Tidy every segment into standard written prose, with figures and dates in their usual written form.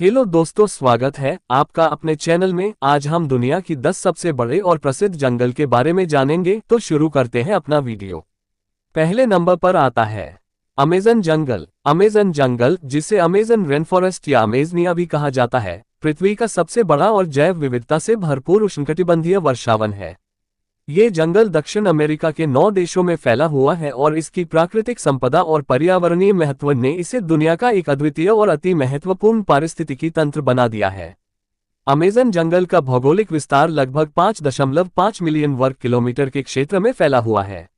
Hello दोस्तों, स्वागत है आपका अपने चैनल में। आज हम दुनिया की 10 सबसे बड़े और प्रसिद्ध जंगल के बारे में जानेंगे। तो शुरू करते हैं अपना वीडियो। पहले नंबर पर आता है अमेज़न जंगल। अमेज़न जंगल, जिसे अमेज़न रेन फॉरेस्ट या अमेज़निया भी कहा जाता है, पृथ्वी का सबसे बड़ा और जैव विविधता से भरपूर उष्णकटिबंधीय वर्षावन है। ये जंगल दक्षिण अमेरिका के 9 देशों में फैला हुआ है और इसकी प्राकृतिक संपदा और पर्यावरणीय महत्व ने इसे दुनिया का एक अद्वितीय और अति महत्वपूर्ण पारिस्थितिकी तंत्र बना दिया है। अमेज़न जंगल का भौगोलिक विस्तार लगभग 5.5 मिलियन वर्ग किलोमीटर के क्षेत्र में फैला हुआ है।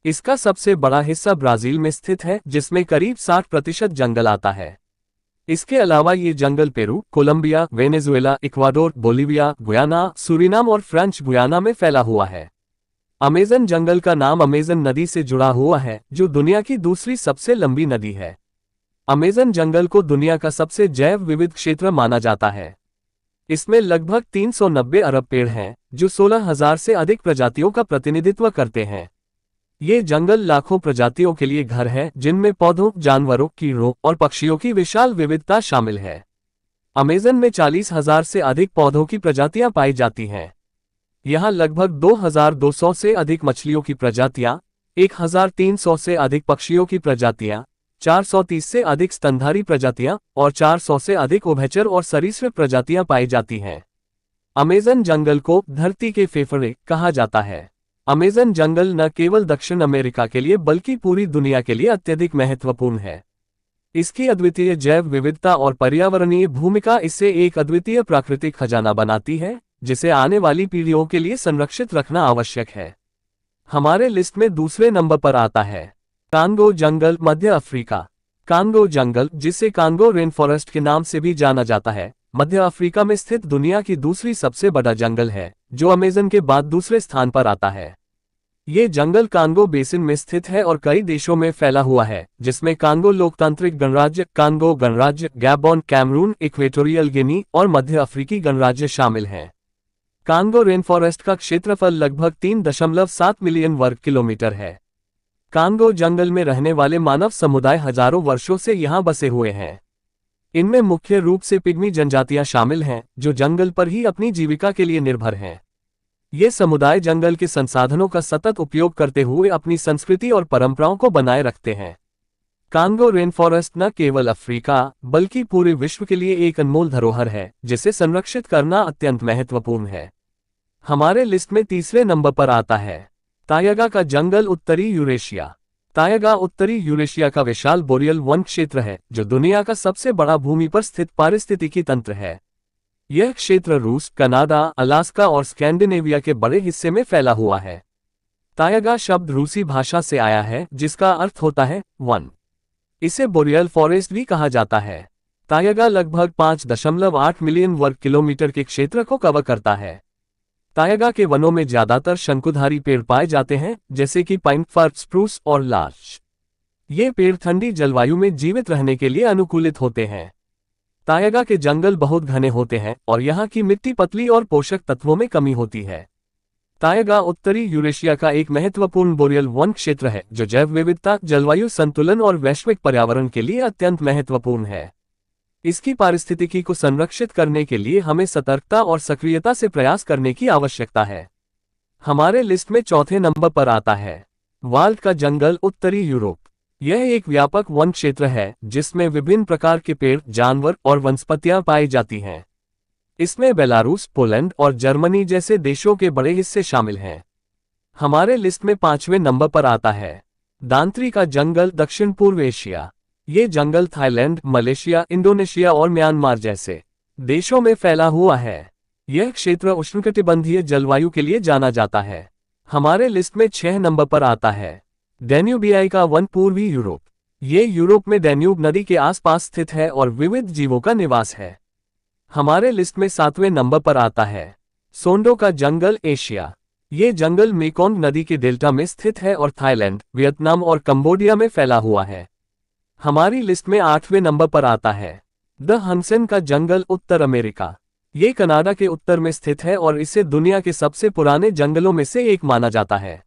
इसका सबसे बड़ा हिस्सा ब्राजील में स्थित है, जिसमें करीब 60% जंगल आता है। इसके अलावा ये जंगल Peru, Colombia, Venezuela, Ecuador, Bolivia, Guyana, Suriname और फ्रेंच गुयाना में फैला हुआ है। अमेज़न जंगल का नाम अमेज़न नदी से जुड़ा हुआ है, जो दुनिया की दूसरी सबसे लंबी नदी है। अमेज़न जंगल को दुनिया का सबसे जैव विविध क्षेत्र माना जाता है। इसमें लगभग 390 अरब पेड़ हैं, जो 16,000 से अधिक प्रजातियों का प्रतिनिधित्व करते हैं। ये जंगल लाखों प्रजातियों के लिए घर है, जिनमें पौधों, जानवरों, कीड़ों और पक्षियों की विशाल विविधता शामिल है। अमेज़न में 40,000 से अधिक पौधों की प्रजातियां पाई जाती हैं। यहाँ लगभग 2,200 से अधिक मछलियों की प्रजातियां, 1,300 से अधिक पक्षियों की प्रजातियां, 430 से अधिक स्तनधारी प्रजातियां और 400 से अधिक उभयचर और सरीसृप प्रजातियां पाई जाती हैं। अमेज़न जंगल को धरती के फेफड़े कहा जाता है। अमेज़न जंगल न केवल दक्षिण अमेरिका के लिए बल्कि पूरी दुनिया के लिए अत्यधिक महत्वपूर्ण है। इसकी अद्वितीय जैव विविधता और पर्यावरणीय भूमिका इसे एक अद्वितीय प्राकृतिक खजाना बनाती है, जिसे आने वाली पीढ़ियों के लिए संरक्षित रखना आवश्यक है। हमारे लिस्ट में दूसरे नंबर पर आता है कांगो जंगल, मध्य अफ्रीका। कांगो जंगल, जिसे कांगो रेन फॉरेस्ट के नाम से भी जाना जाता है, मध्य अफ्रीका में स्थित दुनिया की दूसरी सबसे बड़ा जंगल है, जो अमेज़न के बाद दूसरे स्थान पर आता है। ये जंगल कांगो बेसिन में स्थित है और कई देशों में फैला हुआ है, जिसमें कांगो लोकतांत्रिक गणराज्य, कांगो गणराज्य, गैबोन, कैमरून, इक्वेटोरियल गिनी और मध्य अफ्रीकी गणराज्य शामिल हैं। कांगो रेन फॉरेस्ट का क्षेत्रफल लगभग 3.7 मिलियन वर्ग किलोमीटर है। कांगो जंगल में रहने वाले मानव समुदाय हजारों वर्षों से यहाँ बसे हुए हैं। इनमें मुख्य रूप से पिग्मी जनजातियां शामिल हैं, जो जंगल पर ही अपनी जीविका के लिए निर्भर हैं। ये समुदाय जंगल के संसाधनों का सतत उपयोग करते हुए अपनी संस्कृति और परंपराओं को बनाए रखते हैं। कांगो रेन फॉरेस्ट न केवल अफ्रीका बल्कि पूरे विश्व के लिए एक अनमोल धरोहर है, जिसे संरक्षित करना अत्यंत महत्वपूर्ण है। हमारे लिस्ट में तीसरे नंबर पर आता है तायगा का जंगल, उत्तरी यूरेशिया। तायगा उत्तरी यूरेशिया का विशाल बोरियल वन क्षेत्र है, जो दुनिया का सबसे बड़ा भूमि पर स्थित पारिस्थितिकी तंत्र है। यह क्षेत्र रूस, कनाडा, अलास्का और स्कैंडिनेविया के बड़े हिस्से में फैला हुआ है। तायगा शब्द रूसी भाषा से आया है, जिसका अर्थ होता है वन। इसे बोरियल फॉरेस्ट भी कहा जाता है। तायगा लगभग 5.8 मिलियन वर्ग किलोमीटर के क्षेत्र को कवर करता है। तायगा के वनों में ज्यादातर शंकुधारी पेड़ पाए जाते हैं, जैसे कि पाइन, फर, स्प्रूस और लार्च। ये पेड़ ठंडी जलवायु में जीवित रहने के लिए अनुकूलित होते हैं। तायगा के जंगल बहुत घने होते हैं और यहाँ की मिट्टी पतली और पोषक तत्वों में कमी होती है। तायगा उत्तरी यूरेशिया का एक महत्वपूर्ण बोरियल वन क्षेत्र है, जो जैव विविधता, जलवायु संतुलन और वैश्विक पर्यावरण के लिए अत्यंत महत्वपूर्ण है। इसकी पारिस्थितिकी को संरक्षित करने के लिए हमें सतर्कता और सक्रियता से प्रयास करने की आवश्यकता है। हमारे लिस्ट में चौथे नंबर पर आता है वाल्ड का जंगल, उत्तरी यूरोप। यह एक व्यापक वन क्षेत्र है, जिसमें विभिन्न प्रकार के पेड़, जानवर और वनस्पतियां पाई जाती हैं। इसमें बेलारूस, पोलैंड और जर्मनी जैसे देशों के बड़े हिस्से शामिल हैं। हमारे लिस्ट में 5वें नंबर पर आता है दांत्री का जंगल, दक्षिण पूर्व एशिया। ये जंगल थाईलैंड, मलेशिया, इंडोनेशिया और म्यांमार जैसे देशों में फैला हुआ है। यह क्षेत्र उष्णकटिबंधीय जलवायु के लिए जाना जाता है। हमारे लिस्ट में 6 नंबर पर आता है डैन्यूबियाई का वन, पूर्वी यूरोप। ये यूरोप में डैन्यूब नदी के आसपास स्थित है और विविध जीवों का निवास है। हमारे लिस्ट में 7वें नंबर पर आता है सोंडो का जंगल, एशिया। ये जंगल मेकोंग नदी के डेल्टा में स्थित है और थाईलैंड, वियतनाम और कंबोडिया में फैला हुआ है। हमारी लिस्ट में 8वें नंबर पर आता है द हंसेन का जंगल, उत्तर अमेरिका। ये कनाडा के उत्तर में स्थित है और इसे दुनिया के सबसे पुराने जंगलों में से एक माना जाता है।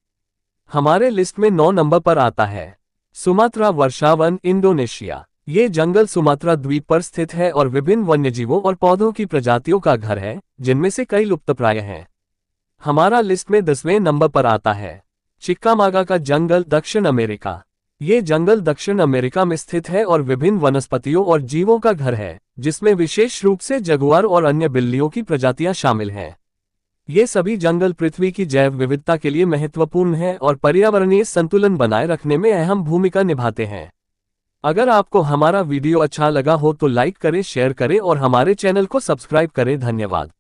हमारे लिस्ट में 9 नंबर पर आता है सुमात्रा वर्षावन, इंडोनेशिया। ये जंगल सुमात्रा द्वीप पर स्थित है और विभिन्न वन्यजीवों और पौधों की प्रजातियों का घर है, जिनमें से कई लुप्तप्राय हैं। हमारा लिस्ट में 10वें नंबर पर आता है चिक्कामागा का जंगल, दक्षिण अमेरिका। ये जंगल दक्षिण अमेरिका में स्थित है और विभिन्न वनस्पतियों और जीवों का घर है, जिसमें विशेष रूप से जगुआर और अन्य बिल्लियों की प्रजातियां शामिल हैं। ये सभी जंगल पृथ्वी की जैव विविधता के लिए महत्वपूर्ण हैं और पर्यावरणीय संतुलन बनाए रखने में अहम भूमिका निभाते हैं। अगर आपको हमारा वीडियो अच्छा लगा हो तो लाइक करें, शेयर करें और हमारे चैनल को सब्सक्राइब करें। धन्यवाद।